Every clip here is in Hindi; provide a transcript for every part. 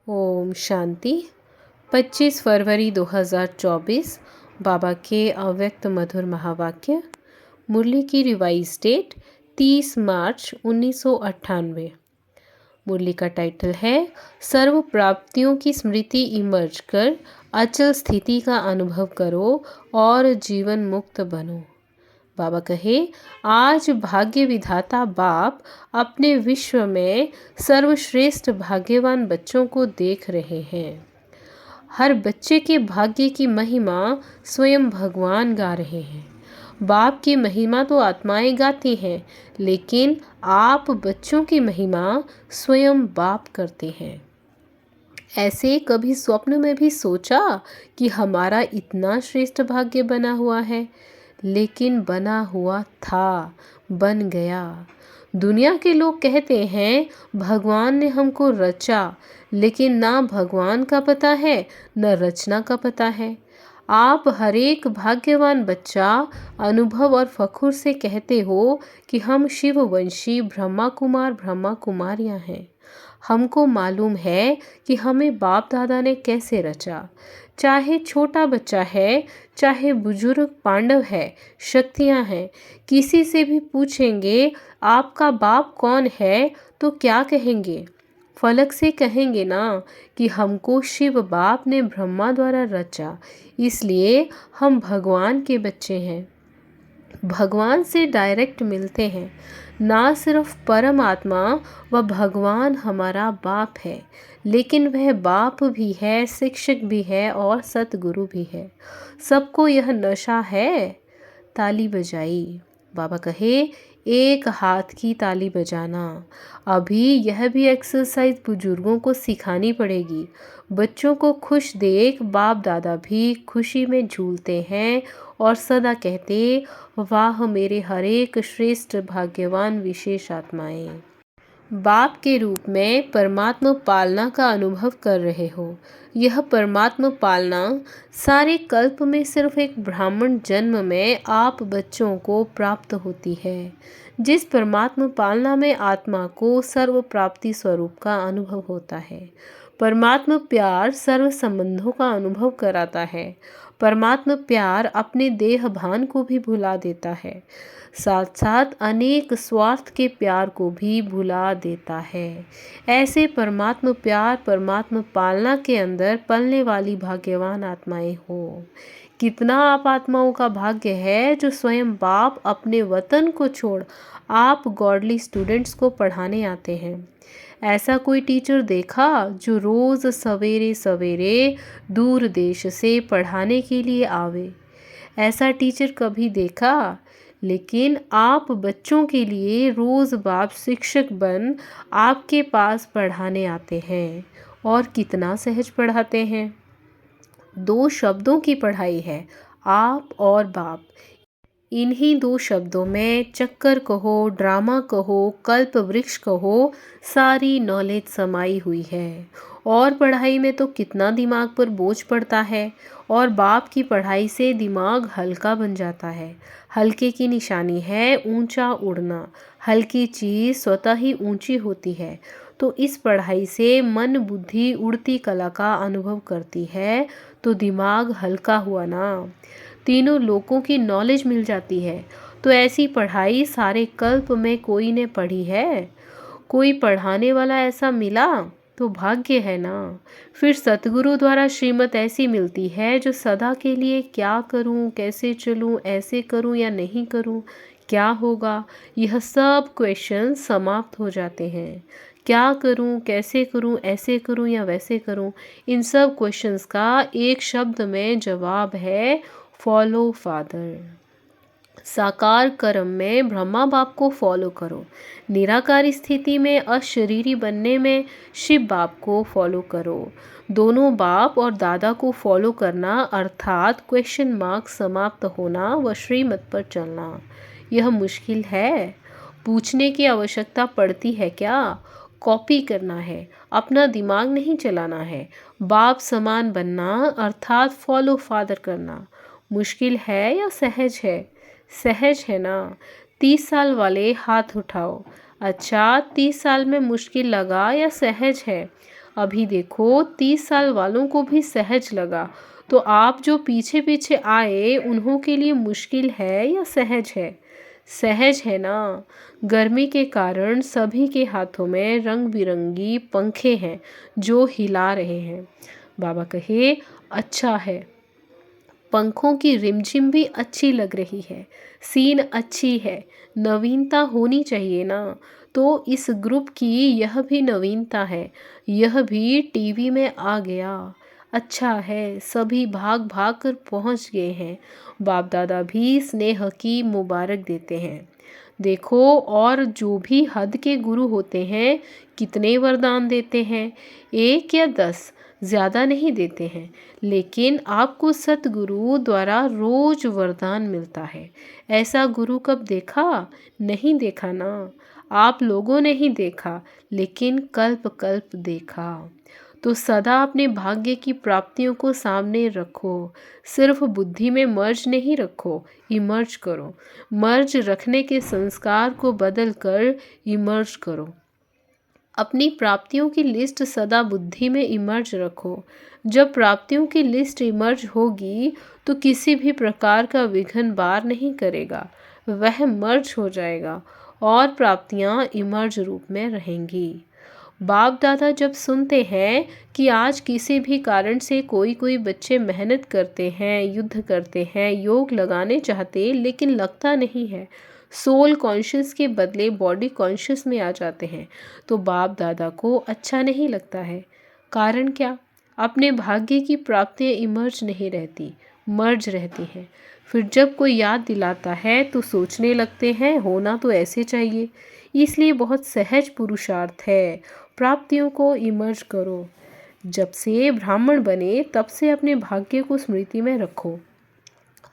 ओम शांति। 25 फरवरी 2024 बाबा के अव्यक्त मधुर महावाक्य। मुरली की रिवाइज डेट 30 मार्च 1998। मुरली का टाइटल है सर्व प्राप्तियों की स्मृति इमर्ज कर अचल स्थिति का अनुभव करो और जीवन मुक्त बनो। बाबा कहे, आज भाग्य विधाता बाप अपने विश्व में सर्वश्रेष्ठ भाग्यवान बच्चों को देख रहे हैं। हर बच्चे के भाग्य की महिमा स्वयं भगवान गा रहे हैं। बाप की महिमा तो आत्माएं गाती हैं, लेकिन आप बच्चों की महिमा स्वयं बाप करते हैं। ऐसे कभी स्वप्न में भी सोचा कि हमारा इतना श्रेष्ठ भाग्य बना हुआ है? लेकिन बना हुआ था, बन गया। दुनिया के लोग कहते हैं भगवान ने हमको रचा, लेकिन ना भगवान का पता है न रचना का पता है। आप हर एक भाग्यवान बच्चा अनुभव और फखुर से कहते हो कि हम शिववंशी ब्रह्मा कुमार ब्रह्मा कुमारियाँ हैं। हमको मालूम है कि हमें बाप दादा ने कैसे रचा। चाहे छोटा बच्चा है, चाहे बुजुर्ग पांडव है, शक्तियाँ हैं, किसी से भी पूछेंगे आपका बाप कौन है तो क्या कहेंगे? फलक से कहेंगे ना कि हमको शिव बाप ने ब्रह्मा द्वारा रचा, इसलिए हम भगवान के बच्चे हैं। भगवान से डायरेक्ट मिलते हैं। ना सिर्फ परमात्मा व भगवान हमारा बाप है, लेकिन वह बाप भी है, शिक्षक भी है और सतगुरु भी है। सबको यह नशा है। ताली बजाई। बाबा कहे, एक हाथ की ताली बजाना। अभी यह भी एक्सरसाइज बुजुर्गों को सिखानी पड़ेगी। बच्चों को खुश देख बाप दादा भी खुशी में झूलते हैं और सदा कहते, वाह मेरे हर एक श्रेष्ठ भाग्यवान विशेष आत्माएं। बाप के रूप में परमात्मा पालना का अनुभव कर रहे हो। यह परमात्मा पालना सारे कल्प में सिर्फ एक ब्राह्मण जन्म में आप बच्चों को प्राप्त होती है। जिस परमात्मा पालना में आत्मा को सर्व प्राप्ति स्वरूप का अनुभव होता है। परमात्मा प्यार सर्व संबंधों का अनुभव कराता है। परमात्मा प्यार अपने देह भान को भी भुला देता है, साथ साथ अनेक स्वार्थ के प्यार को भी भुला देता है। ऐसे परमात्मा प्यार परमात्मा पालना के अंदर पलने वाली भाग्यवान आत्माएं हो। कितना आप आत्माओं का भाग्य है जो स्वयं बाप अपने वतन को छोड़ आप गॉडली स्टूडेंट्स को पढ़ाने आते हैं। ऐसा कोई टीचर देखा जो रोज़ सवेरे सवेरे दूर देश से पढ़ाने के लिए आवे? ऐसा टीचर कभी देखा? लेकिन आप बच्चों के लिए रोज़ बाप शिक्षक बन आपके पास पढ़ाने आते हैं। और कितना सहज पढ़ाते हैं। 2 शब्दों की पढ़ाई है, आप और बाप। इन्हीं 2 शब्दों में चक्कर कहो, ड्रामा कहो, कल्प वृक्ष कहो, सारी नॉलेज समाई हुई है। और पढ़ाई में तो कितना दिमाग पर बोझ पड़ता है। और बाप की पढ़ाई से दिमाग हल्का बन जाता है। हल्के की निशानी है ऊंचा उड़ना। हल्की चीज़ स्वतः ही ऊंची होती है। तो इस पढ़ाई से मन बुद्धि उड़ती कला का अनुभव करती है, तो दिमाग हल्का हुआ ना। तीनों लोगों की नॉलेज मिल जाती है। तो ऐसी पढ़ाई सारे कल्प में कोई ने पढ़ी है? कोई पढ़ाने वाला ऐसा मिला तो भाग्य है ना। फिर सतगुरु द्वारा श्रीमत ऐसी मिलती है जो सदा के लिए क्या करूं, कैसे चलूं, ऐसे करूं या नहीं करूं, क्या होगा, यह सब क्वेश्चन समाप्त हो जाते हैं। क्या करूं, कैसे करूं, ऐसे करूं या वैसे करूं, इन सब क्वेश्चंस का एक शब्द में जवाब है फॉलो फादर। साकार कर्म में ब्रह्मा बाप को फॉलो करो। निराकार स्थिति में अशरीरी बनने में शिव बाप को फॉलो करो। दोनों बाप और दादा को फॉलो करना अर्थात क्वेश्चन मार्क समाप्त होना व श्रीमत पर चलना। यह मुश्किल है? पूछने की आवश्यकता पड़ती है क्या? कॉपी करना है, अपना दिमाग नहीं चलाना है। बाप समान बनना अर्थात फॉलो फादर करना मुश्किल है या सहज है? सहज है ना। 30 साल वाले हाथ उठाओ। अच्छा, 30 साल में मुश्किल लगा या सहज है? अभी देखो 30 साल वालों को भी सहज लगा, तो आप जो पीछे पीछे आए उन्हों के लिए मुश्किल है या सहज है? सहज है ना। गर्मी के कारण सभी के हाथों में रंग बिरंगी पंखे हैं जो हिला रहे हैं। बाबा कहे, अच्छा है, पंखों की रिमझिम भी अच्छी लग रही है, सीन अच्छी है, नवीनता होनी चाहिए ना। तो इस ग्रुप की यह भी नवीनता है, यह भी टीवी में आ गया। अच्छा है, सभी भाग भाग कर पहुंच गए हैं। बाप दादा भी स्नेह की मुबारक देते हैं। देखो, और जो भी हद के गुरु होते हैं कितने वरदान देते हैं, 1 या 10, ज़्यादा नहीं देते हैं। लेकिन आपको सतगुरु द्वारा रोज वरदान मिलता है। ऐसा गुरु कब देखा? नहीं देखा ना। आप लोगों ने ही देखा, लेकिन कल्प कल्प देखा। तो सदा अपने भाग्य की प्राप्तियों को सामने रखो। सिर्फ बुद्धि में मर्ज नहीं रखो, इमर्ज करो। मर्ज रखने के संस्कार को बदल कर इमर्ज करो। अपनी प्राप्तियों की लिस्ट सदा बुद्धि में इमर्ज रखो। जब प्राप्तियों की लिस्ट इमर्ज होगी तो किसी भी प्रकार का विघ्न बार नहीं करेगा, वह मर्ज हो जाएगा और प्राप्तियां इमर्ज रूप में रहेंगी। बाप दादा जब सुनते हैं कि आज किसी भी कारण से कोई कोई बच्चे मेहनत करते हैं, युद्ध करते हैं, योग लगाने चाहते लेकिन लगता नहीं है, सोल कॉन्शियस के बदले बॉडी कॉन्शियस में आ जाते हैं, तो बाप दादा को अच्छा नहीं लगता है। कारण क्या? अपने भाग्य की प्राप्तियां इमर्ज नहीं रहती, मर्ज रहती हैं। फिर जब कोई याद दिलाता है तो सोचने लगते हैं होना तो ऐसे चाहिए। इसलिए बहुत सहज पुरुषार्थ है, प्राप्तियों को इमर्ज करो। जब से ब्राह्मण बने तब से अपने भाग्य को स्मृति में रखो।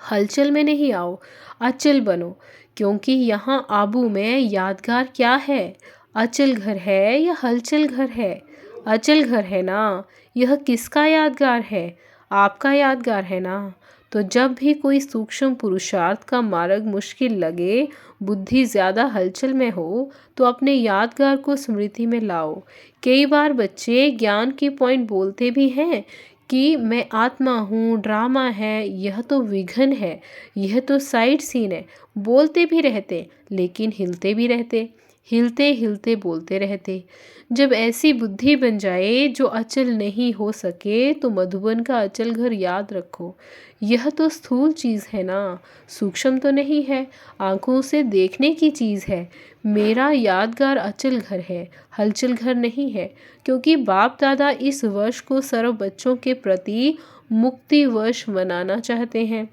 हलचल में नहीं आओ, अचल बनो। क्योंकि यहाँ आबू में यादगार क्या है? अचल घर है या हलचल घर है? अचल घर है ना। यह किसका यादगार है? आपका यादगार है ना। तो जब भी कोई सूक्ष्म पुरुषार्थ का मार्ग मुश्किल लगे, बुद्धि ज़्यादा हलचल में हो, तो अपने यादगार को स्मृति में लाओ। कई बार बच्चे ज्ञान के पॉइंट बोलते भी हैं कि मैं आत्मा हूँ, ड्रामा है, यह तो विघन है, यह तो साइड सीन है, बोलते भी रहते लेकिन हिलते भी रहते, हिलते हिलते बोलते रहते। जब ऐसी बुद्धि बन जाए जो अचल नहीं हो सके तो मधुबन का अचल घर याद रखो। यह तो स्थूल चीज़ है ना, सूक्ष्म तो नहीं है, आंखों से देखने की चीज़ है। मेरा यादगार अचल घर है, हलचल घर नहीं है। क्योंकि बाप दादा इस वर्ष को सर्व बच्चों के प्रति मुक्ति वर्ष मनाना चाहते हैं।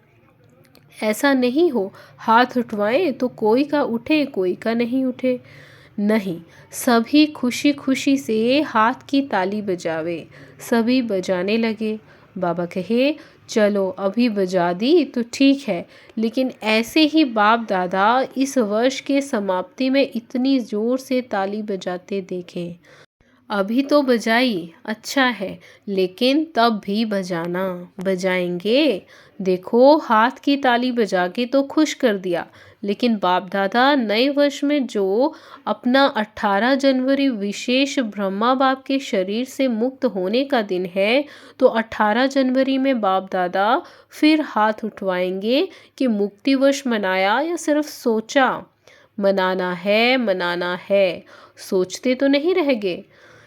ऐसा नहीं हो हाथ उठवाएं तो कोई का उठे, कोई का नहीं उठे। नहीं, सभी खुशी खुशी से हाथ की ताली बजावे। सभी बजाने लगे। बाबा कहे, चलो अभी बजा दी तो ठीक है, लेकिन ऐसे ही बाप दादा इस वर्ष के समाप्ति में इतनी जोर से ताली बजाते देखें। अभी तो बजाई, अच्छा है, लेकिन तब भी बजाना। बजाएंगे। देखो, हाथ की ताली बजा के तो खुश कर दिया, लेकिन बाप दादा नए वर्ष में जो अपना 18 जनवरी विशेष ब्रह्मा बाप के शरीर से मुक्त होने का दिन है, तो 18 जनवरी में बाप दादा फिर हाथ उठवाएंगे कि मुक्ति वर्ष मनाया या सिर्फ सोचा। मनाना है, मनाना है। सोचते तो नहीं रह गए।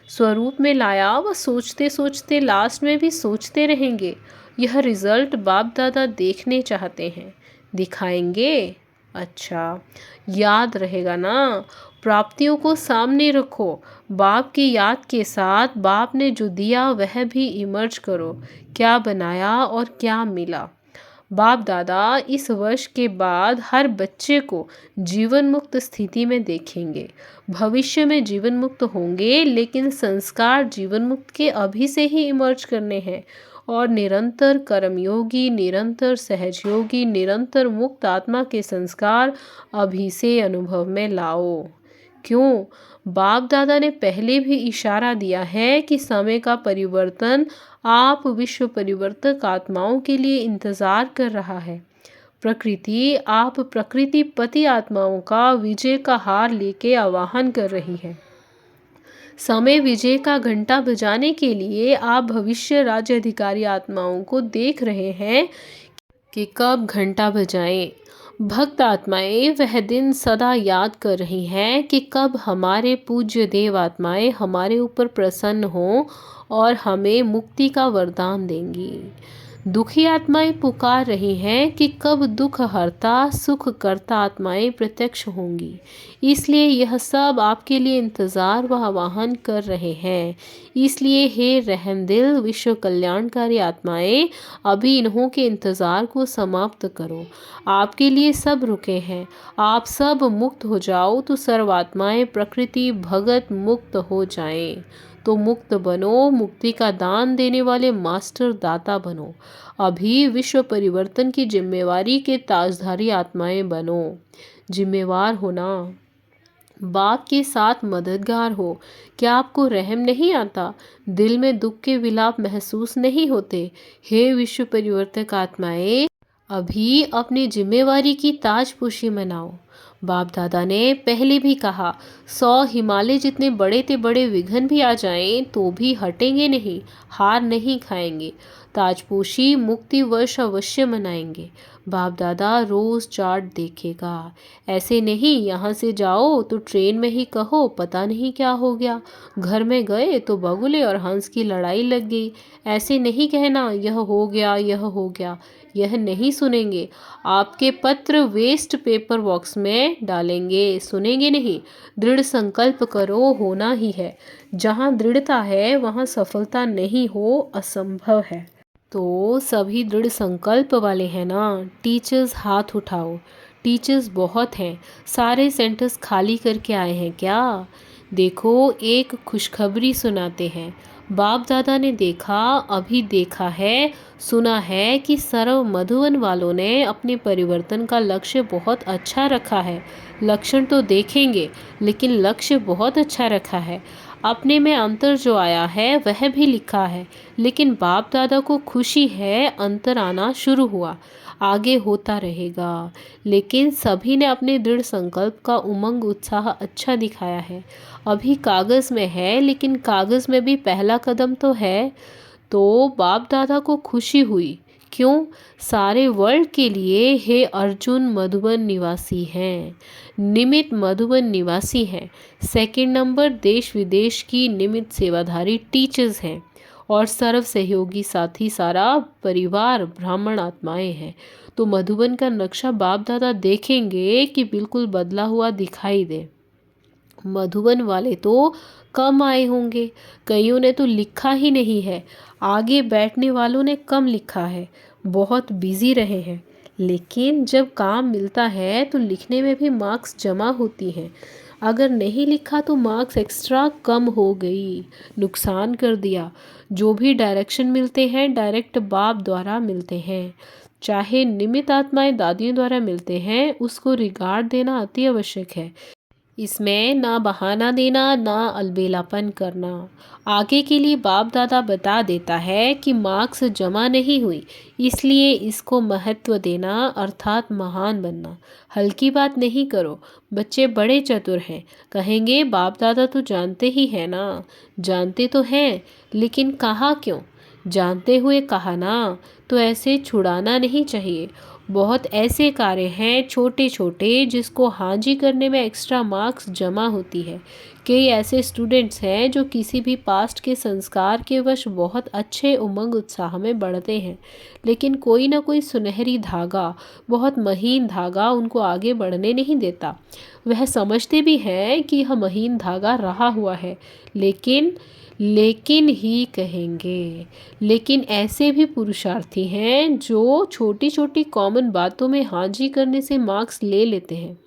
स्वरूप में लाया व सोचते सोचते लास्ट में भी सोचते रहेंगे। यह रिजल्ट बाप दादा देखने चाहते हैं। दिखाएंगे। अच्छा, याद रहेगा ना। प्राप्तियों को सामने रखो। बाप की याद के साथ बाप ने जो दिया वह भी इमर्ज करो। क्या बनाया और क्या मिला। बाप दादा इस वर्ष के बाद हर बच्चे को जीवन मुक्त स्थिति में देखेंगे। भविष्य में जीवन मुक्त होंगे, लेकिन संस्कार जीवन मुक्त के अभी से ही इमर्ज करने हैं। और निरंतर कर्मयोगी, निरंतर सहजयोगी, निरंतर मुक्त आत्मा के संस्कार अभी से अनुभव में लाओ। क्यों? बाप दादा ने पहले भी इशारा दिया है कि समय का परिवर्तन आप विश्व परिवर्तक आत्माओं के लिए इंतजार कर रहा है। प्रकृति आप प्रकृति पति आत्माओं का विजय का हार लेके आवाहन कर रही है। समय विजय का घंटा बजाने के लिए आप भविष्य राज्य अधिकारी आत्माओं को देख रहे हैं कि कब घंटा बजाएं। भक्त आत्माएं वह दिन सदा याद कर रही हैं कि कब हमारे पूज्य देव आत्माएं हमारे ऊपर प्रसन्न हों और हमें मुक्ति का वरदान देंगी। दुखी आत्माएं पुकार रही हैं कि कब दुख हरता सुख करता आत्माएं प्रत्यक्ष होंगी। इसलिए यह सब आपके लिए इंतज़ार व आवाहन कर रहे हैं। इसलिए हे रहमदिल विश्व कल्याणकारी आत्माएं, अभी इन्हों के इंतज़ार को समाप्त करो। आपके लिए सब रुके हैं। आप सब मुक्त हो जाओ तो सर्वात्माएं प्रकृति भगत मुक्त हो जाएं। तो मुक्त बनो, मुक्ति का दान देने वाले मास्टर दाता बनो। अभी विश्व परिवर्तन की जिम्मेवारी के ताजधारी आत्माएं बनो। जिम्मेवार होना, बाप के साथ मददगार हो। क्या आपको रहम नहीं आता? दिल में दुख के विलाप महसूस नहीं होते? हे विश्व परिवर्तक आत्माएं, अभी अपनी जिम्मेवारी की ताजपोशी मनाओ। बाप दादा ने पहले भी कहा, 100 हिमालय जितने बड़े ते बड़े विघ्न भी आ जाएं तो भी हटेंगे नहीं, हार नहीं खाएंगे। ताजपोशी मुक्ति वर्ष अवश्य मनाएंगे। बाप दादा रोज चार्ट देखेगा। ऐसे नहीं यहाँ से जाओ तो ट्रेन में ही कहो पता नहीं क्या हो गया, घर में गए तो बगुले और हंस की लड़ाई लग गई। ऐसे नहीं कहना यह हो गया यह हो गया, यह नहीं सुनेंगे। आपके पत्र वेस्ट पेपर बॉक्स में डालेंगे, सुनेंगे नहीं। दृढ़ संकल्प करो, होना ही है। जहाँ दृढ़ता है वहाँ सफलता नहीं हो असंभव है। तो सभी दृढ़ संकल्प वाले हैं ना? टीचर्स हाथ उठाओ। टीचर्स बहुत हैं। सारे सेंटर्स खाली करके आए हैं क्या? देखो एक खुशखबरी सुनाते हैं। बाप दादा ने देखा, अभी देखा है, सुना है कि सर्व मधुवन वालों ने अपने परिवर्तन का लक्ष्य बहुत अच्छा रखा है। लक्षण तो देखेंगे लेकिन लक्ष्य बहुत अच्छा रखा है। अपने में अंतर जो आया है वह भी लिखा है, लेकिन बाप दादा को खुशी है अंतर आना शुरू हुआ, आगे होता रहेगा। लेकिन सभी ने अपने दृढ़ संकल्प का उमंग उत्साह अच्छा दिखाया है। अभी कागज़ में है लेकिन कागज़ में भी पहला कदम तो है। तो बाप दादा को खुशी हुई। क्यों? सारे वर्ल्ड के लिए हे अर्जुन मधुबन निवासी हैं, निमित मधुबन निवासी हैं। सेकंड नंबर देश विदेश की निमित सेवाधारी टीचर्स हैं और सर्व सहयोगी साथी सारा परिवार ब्राह्मण आत्माएं हैं। तो मधुबन का नक्शा बाप दादा देखेंगे कि बिल्कुल बदला हुआ दिखाई दे। मधुबन वाले तो कम आए होंगे, कईयों ने तो लिखा ही नहीं है। आगे बैठने वालों ने कम लिखा है, बहुत बिजी रहे हैं। लेकिन जब काम मिलता है तो लिखने में भी मार्क्स जमा होती हैं। अगर नहीं लिखा तो मार्क्स एक्स्ट्रा कम हो गई, नुकसान कर दिया। जो भी डायरेक्शन मिलते हैं डायरेक्ट बाप द्वारा मिलते हैं, चाहे निमित आत्माएं दादियों द्वारा मिलते हैं, उसको रिगार्ड देना अति आवश्यक है। इसमें ना बहाना देना ना अलबेलापन करना। आगे के लिए बाप दादा बता देता है कि मार्क्स जमा नहीं हुई, इसलिए इसको महत्व देना अर्थात महान बनना। हल्की बात नहीं करो। बच्चे बड़े चतुर हैं, कहेंगे बाप दादा तो जानते ही हैं ना। जानते तो हैं लेकिन कहा क्यों? जानते हुए कहा ना, तो ऐसे छुड़ाना नहीं चाहिए। बहुत ऐसे कार्य हैं छोटे छोटे जिसको हाजी करने में एक्स्ट्रा मार्क्स जमा होती है। कई ऐसे स्टूडेंट्स हैं जो किसी भी पास्ट के संस्कार के वश बहुत अच्छे उमंग उत्साह में बढ़ते हैं, लेकिन कोई ना कोई सुनहरी धागा, बहुत महीन धागा उनको आगे बढ़ने नहीं देता। वह समझते भी हैं कि यह महीन धागा रहा हुआ है, लेकिन ही कहेंगे। लेकिन ऐसे भी पुरुषार्थी हैं जो छोटी छोटी कॉमन बातों में हाजी करने से मार्क्स ले लेते हैं,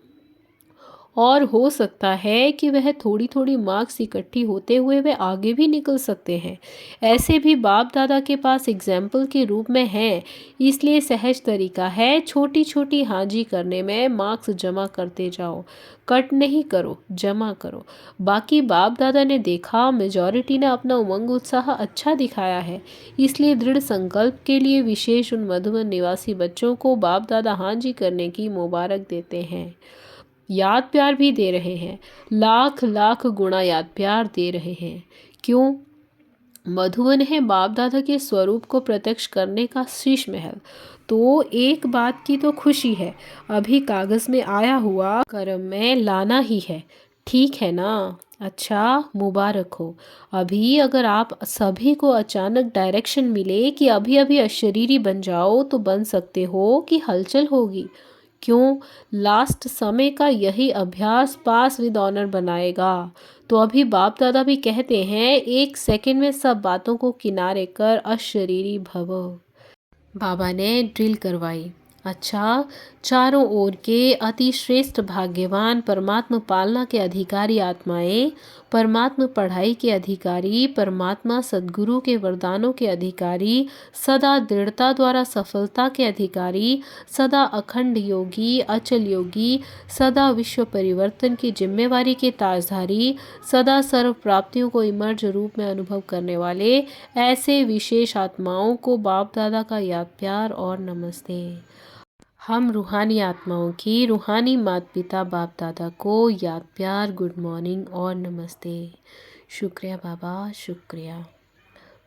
और हो सकता है कि वह थोड़ी थोड़ी मार्क्स इकट्ठी होते हुए वे आगे भी निकल सकते हैं। ऐसे भी बाप दादा के पास एग्जाम्पल के रूप में हैं, इसलिए सहज तरीका है छोटी छोटी हाजी करने में मार्क्स जमा करते जाओ। कट नहीं करो, जमा करो। बाकी बाप दादा ने देखा मेजॉरिटी ने अपना उमंग उत्साह अच्छा दिखाया है, इसलिए दृढ़ संकल्प के लिए विशेष उन मधुबन निवासी बच्चों को बाप दादा हाजी करने की मुबारक देते हैं। याद प्यार भी दे रहे हैं, लाख लाख गुणा याद प्यार दे रहे हैं। क्यों? मधुवन है बाप दादा के स्वरूप को प्रत्यक्ष करने का शीश महल। तो एक बात की तो खुशी है, अभी कागज में आया हुआ कर्म में लाना ही है, ठीक है ना? अच्छा, मुबारक हो। अभी अगर आप सभी को अचानक डायरेक्शन मिले कि अभी अभी अशरीरी बन जाओ तो बन सकते हो कि हलचल होगी। क्यों? लास्ट समय का यही अभ्यास पास विद ऑनर बनाएगा। तो अभी बाप दादा भी कहते हैं, एक सेकंड में सब बातों को किनारे कर अशरीरी भव। बाबा ने ड्रिल करवाई। अच्छा, चारों ओर के अति श्रेष्ठ भाग्यवान परमात्मा पालना के अधिकारी आत्माएं, परमात्मा पढ़ाई के अधिकारी, परमात्मा सद्गुरु के वरदानों के अधिकारी, सदा दृढ़ता द्वारा सफलता के अधिकारी, सदा अखंड योगी, अचल योगी, सदा विश्व परिवर्तन की जिम्मेवारी के ताजधारी, सदा सर्व प्राप्तियों को इमर्ज रूप में अनुभव करने वाले ऐसे विशेष आत्माओं को बाप दादा का याद प्यार और नमस्ते। हम रूहानी आत्माओं की रूहानी माता पिता बाप दादा को याद प्यार, गुड मॉर्निंग और नमस्ते। शुक्रिया बाबा, शुक्रिया।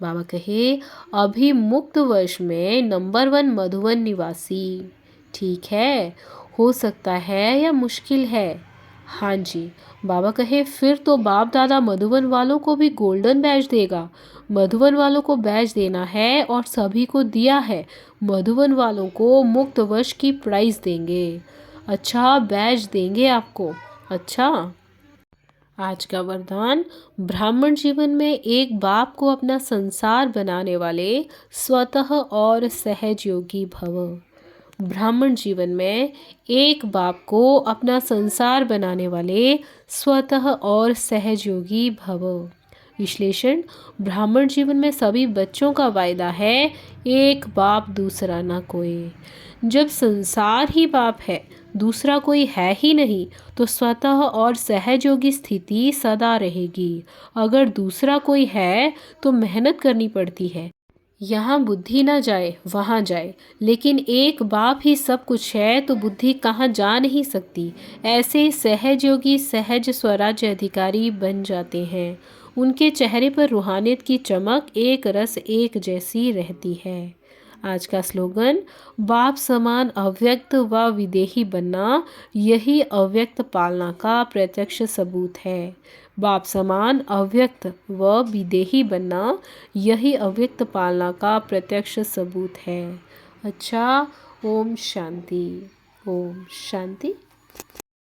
बाबा कहे, अभी मुक्त वर्ष में नंबर 1 मधुवन निवासी, ठीक है? हो सकता है या मुश्किल है? हाँ जी। बाबा कहे, फिर तो बाप दादा मधुवन वालों को भी गोल्डन बैज देगा। मधुवन वालों को बैज देना है और सभी को दिया है। मधुवन वालों को मुक्त वर्ष की प्राइज देंगे। अच्छा, बैज देंगे आपको। अच्छा, आज का वरदान, ब्राह्मण जीवन में एक बाप को अपना संसार बनाने वाले स्वतः और सहज योगी भव। ब्राह्मण जीवन में एक बाप को अपना संसार बनाने वाले स्वतः और सहज योगी भव। विश्लेषण, ब्राह्मण जीवन में सभी बच्चों का वायदा है, एक बाप दूसरा ना कोई। जब संसार ही बाप है, दूसरा कोई है ही नहीं, तो स्वतः और सहज योगी स्थिति सदा रहेगी। अगर दूसरा कोई है तो मेहनत करनी पड़ती है, यहाँ बुद्धि ना जाए वहाँ जाए, लेकिन एक बाप ही सब कुछ है तो बुद्धि कहाँ जा नहीं सकती। ऐसे सहज योगी सहज स्वराज्य अधिकारी बन जाते हैं। उनके चेहरे पर रूहानियत की चमक एक रस एक जैसी रहती है। आज का स्लोगन, बाप समान अव्यक्त व विदेही बनना, यही अव्यक्त पालना का प्रत्यक्ष सबूत है। बाप समान अव्यक्त व विदेही बनना, यही अव्यक्त पालना का प्रत्यक्ष सबूत है। अच्छा, ओम शांति, ओम शांति।